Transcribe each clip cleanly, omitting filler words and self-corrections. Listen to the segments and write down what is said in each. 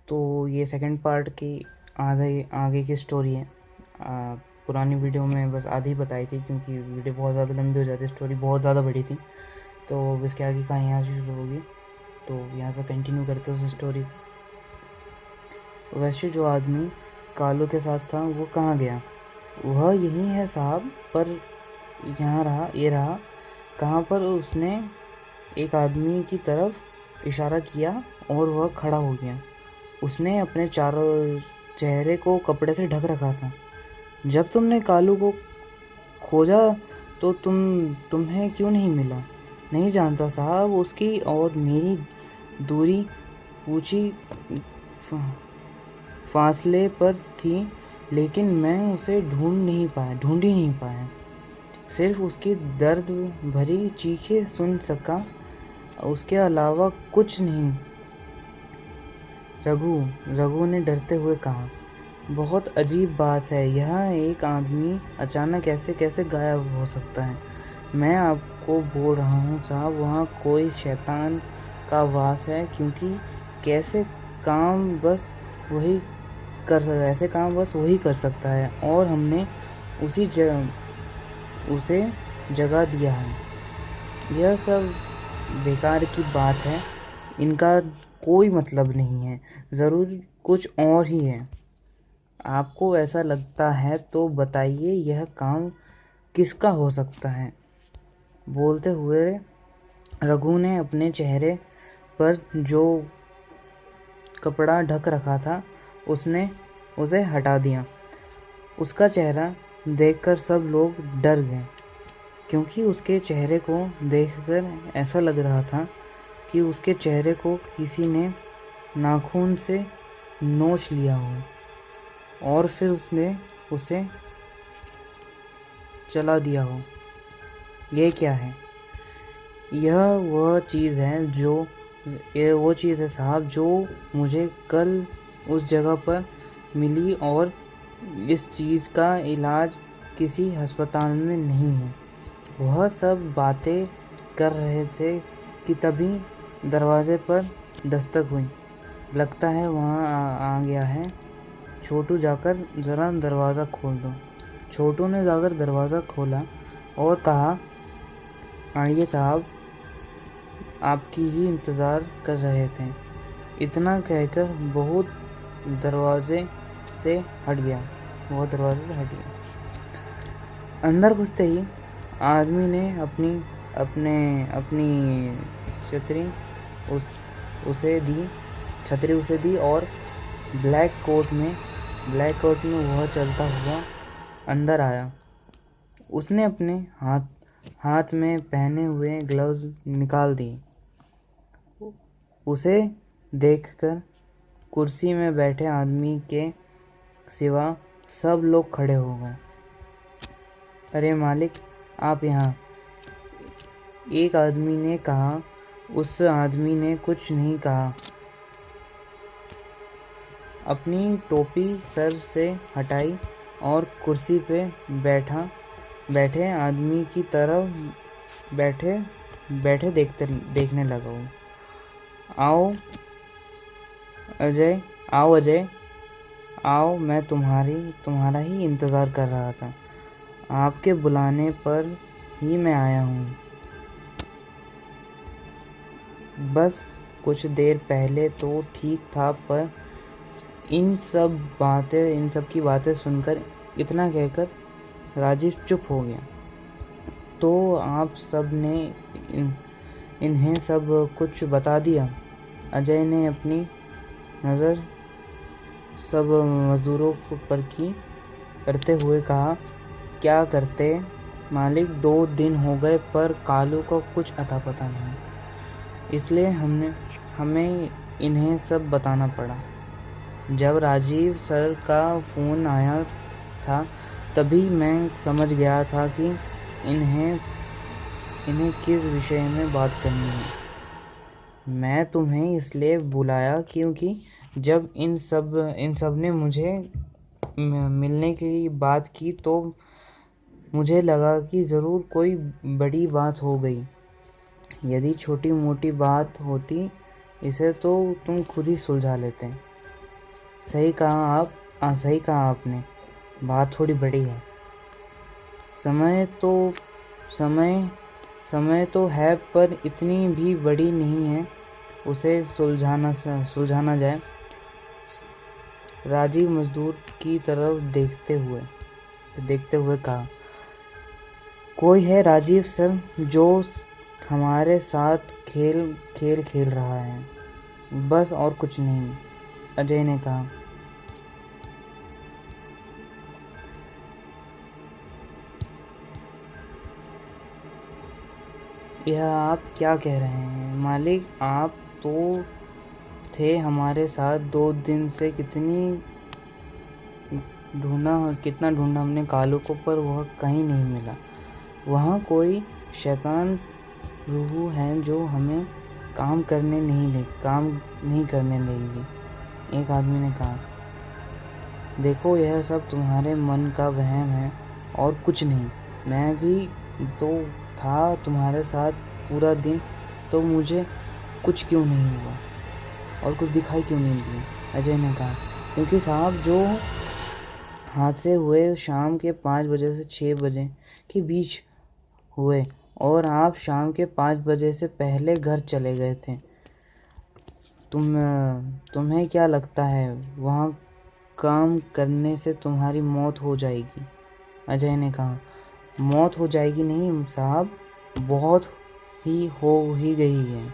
तो ये second part की आधे आगे की स्टोरी है। पुरानी वीडियो में बस आधी बताई थी क्योंकि वीडियो बहुत ज़्यादा लंबी हो जाती, स्टोरी बहुत ज़्यादा बड़ी थी। तो इसके आगे कहानी यहाँ से शुरू होगी, तो यहाँ से कंटिन्यू करते उस स्टोरी। वैसे जो आदमी कालू के साथ था वो कहाँ गया? वह यही है साहब, पर यहाँ रहा कहाँ पर? उसने एक आदमी की तरफ इशारा किया और वह खड़ा हो गया। उसने अपने चारों चेहरे को कपड़े से ढक रखा था। जब तुमने कालू को खोजा तो तुम्हें क्यों नहीं मिला? नहीं जानता साहब, उसकी और मेरी दूरी ऊंची फासले पर थी, लेकिन मैं उसे ढूंढ ही नहीं पाया। सिर्फ उसकी दर्द भरी चीखें सुन सका, उसके अलावा कुछ नहीं। रघु ने डरते हुए कहा, बहुत अजीब बात है, यह एक आदमी अचानक कैसे गायब हो सकता है। मैं आपको बोल रहा हूँ साहब, वहाँ कोई शैतान का वास है, क्योंकि ऐसे काम बस वही कर सकता है, और हमने उसे जगा दिया है। यह सब बेकार की बात है, इनका कोई मतलब नहीं है, ज़रूर कुछ और ही है। आपको ऐसा लगता है तो बताइए, यह काम किसका हो सकता है? बोलते हुए रघु ने अपने चेहरे पर जो कपड़ा ढक रखा था उसे हटा दिया। उसका चेहरा देखकर सब लोग डर गए, क्योंकि उसके चेहरे को देखकर ऐसा लग रहा था कि उसके चेहरे को किसी ने नाखून से नोच लिया हो और फिर उसने उसे चला दिया हो। ये क्या है? यह वो चीज़ है साहब, जो मुझे कल उस जगह पर मिली, और इस चीज़ का इलाज किसी अस्पताल में नहीं है। वह सब बातें कर रहे थे कि तभी दरवाजे पर दस्तक हुई। लगता है वहाँ आ गया है। छोटू, जाकर ज़रा दरवाज़ा खोल दो। छोटू ने जाकर दरवाज़ा खोला और कहा, आइए साहब, आपकी ही इंतज़ार कर रहे थे। इतना कहकर वह दरवाजे से हट गया। अंदर घुसते ही आदमी ने अपनी छतरी उसे दी और ब्लैक कोट में वह चलता हुआ अंदर आया। उसने अपने हाथ में पहने हुए ग्लव्स निकाल दिए। उसे देखकर कुर्सी में बैठे आदमी के सिवा सब लोग खड़े हो गए। अरे मालिक, आप यहाँ? एक आदमी ने कहा। उस आदमी ने कुछ नहीं कहा। अपनी टोपी सर से हटाई और कुर्सी पे बैठे आदमी की तरफ बैठे देखने लगा। आओ अजय, आओ, मैं तुम्हारा ही इंतज़ार कर रहा था। आपके बुलाने पर ही मैं आया हूँ। बस कुछ देर पहले तो ठीक था, पर इन सब की बातें सुनकर, इतना कहकर राजीव चुप हो गया। तो आप सब ने इन्हें सब कुछ बता दिया? अजय ने अपनी नज़र सब मज़दूरों पर की करते हुए कहा, क्या करते मालिक, 2 दिन हो गए पर कालू को कुछ अता पता नहीं, इसलिए हमें इन्हें सब बताना पड़ा। जब राजीव सर का फ़ोन आया था तभी मैं समझ गया था कि इन्हें किस विषय में बात करनी है। मैं तुम्हें इसलिए बुलाया क्योंकि जब इन सब ने मुझे मिलने की बात की तो मुझे लगा कि ज़रूर कोई बड़ी बात हो गई। यदि छोटी मोटी बात होती इसे तो तुम खुद ही सुलझा लेते। सही कहा आप। सही कहा आपने, बात थोड़ी बड़ी है। समय तो समय समय तो है, पर इतनी भी बड़ी नहीं है उसे सुलझाना जाए। राजीव मजदूर की तरफ देखते हुए कहा, कोई है राजीव सर जो हमारे साथ खेल रहा है, बस और कुछ नहीं, अजय ने कहा। यह आप क्या कह रहे हैं मालिक? आप तो थे हमारे साथ 2 दिन से, कितना ढूंढा हमने कालू को, पर वह कहीं नहीं मिला। वहाँ कोई शैतान रूह है जो हमें काम नहीं करने देंगी, एक आदमी ने कहा। देखो, यह सब तुम्हारे मन का वहम है और कुछ नहीं। मैं भी तो था तुम्हारे साथ पूरा दिन, तो मुझे कुछ क्यों नहीं हुआ और कुछ दिखाई क्यों नहीं दिया? अजय ने कहा, क्योंकि साहब जो हादसे हुए शाम के 5 बजे से 6 बजे के बीच हुए, और आप शाम के 5 बजे से पहले घर चले गए थे। तुम्हें क्या लगता है वहाँ काम करने से तुम्हारी मौत हो जाएगी? अजय ने कहा, मौत हो जाएगी नहीं साहब, बहुत हो ही गई है।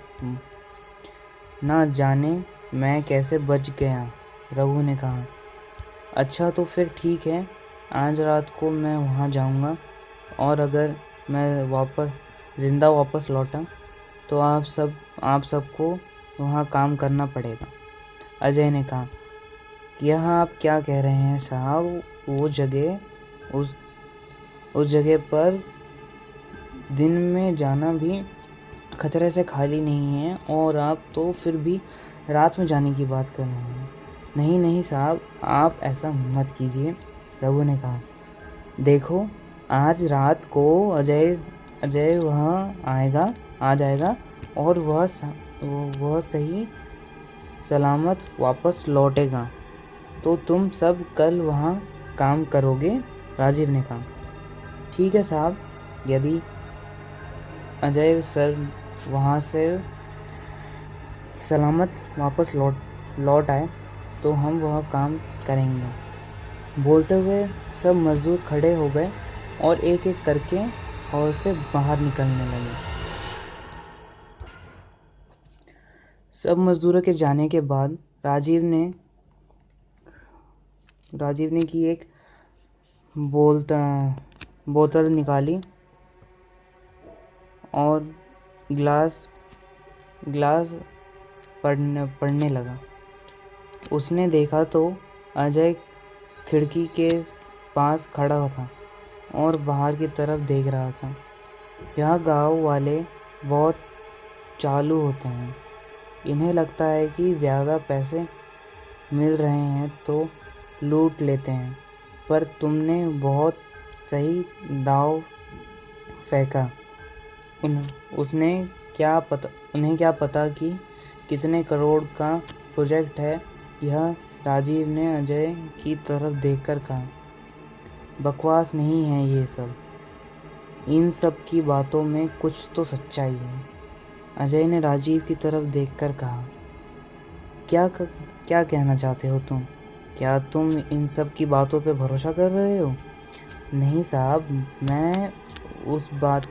ना जाने मैं कैसे बच गया, रघु ने कहा। अच्छा तो फिर ठीक है, आज रात को मैं वहाँ जाऊँगा, और अगर मैं ज़िंदा वापस लौटा तो आप सबको वहाँ काम करना पड़ेगा। अजय ने कहा, यह आप क्या कह रहे हैं साहब? उस जगह पर दिन में जाना भी खतरे से खाली नहीं है, और आप तो फिर भी रात में जाने की बात कर रहे हैं। नहीं नहीं साहब, आप ऐसा मत कीजिए, रघु ने कहा। देखो, आज रात को अजय वहाँ आ जाएगा, और वह सही सलामत वापस लौटेगा, तो तुम सब कल वहाँ काम करोगे, राजीव ने कहा। ठीक है साहब, यदि अजय सर वहाँ से सलामत वापस लौट आए तो हम वह काम करेंगे। बोलते हुए सब मजदूर खड़े हो गए और एक एक करके हॉल से बाहर निकलने लगे। सब मजदूरों के जाने के बाद राजीव ने की एक बोतल निकाली और गिलास पढ़ने लगा। उसने देखा तो अजय खिड़की के पास खड़ा था और बाहर की तरफ देख रहा था। यह गांव वाले बहुत चालू होते हैं। इन्हें लगता है कि ज़्यादा पैसे मिल रहे हैं तो लूट लेते हैं, पर तुमने बहुत सही दाव फेंका। उन्हें क्या पता कि कितने करोड़ का प्रोजेक्ट है। यह राजीव ने अजय की तरफ देखकर कहा, बकवास नहीं है ये सब, इन सब की बातों में कुछ तो सच्चाई है। अजय ने राजीव की तरफ देखकर कहा, क्या कहना चाहते हो तुम? क्या तुम इन सब की बातों पे भरोसा कर रहे हो? नहीं साहब, मैं उस बात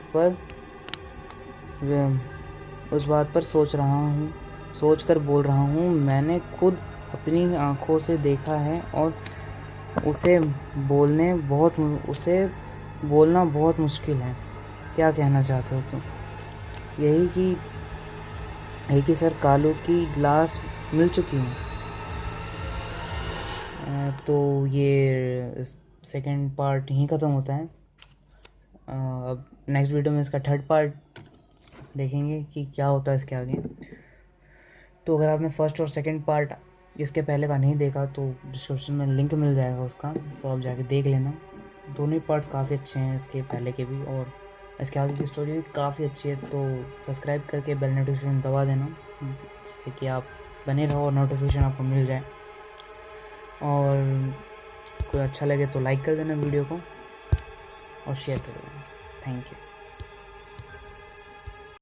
पर सोच कर बोल रहा हूँ। मैंने खुद अपनी आंखों से देखा है, और उसे बोलना बहुत मुश्किल है। क्या कहना चाहते हो तुम? यही कि सर कालू की लाश मिल चुकी है। तो ये सेकंड पार्ट यहीं ख़त्म होता है। अब नेक्स्ट वीडियो में इसका थर्ड पार्ट देखेंगे कि क्या होता है इसके आगे। तो अगर आपने फर्स्ट और सेकंड पार्ट इसके पहले का नहीं देखा तो डिस्क्रिप्शन में लिंक मिल जाएगा उसका, तो आप जाके देख लेना। दोनों ही पार्ट्स काफ़ी अच्छे हैं, इसके पहले के भी, और इसके आगे की स्टोरी भी काफ़ी अच्छी है। तो सब्सक्राइब करके बेल नोटिफिकेशन दबा देना, जिससे कि आप बने रहो और नोटिफिकेशन आपको मिल जाए। और कोई अच्छा लगे तो लाइक कर देना वीडियो को और शेयर कर देना। Thank you.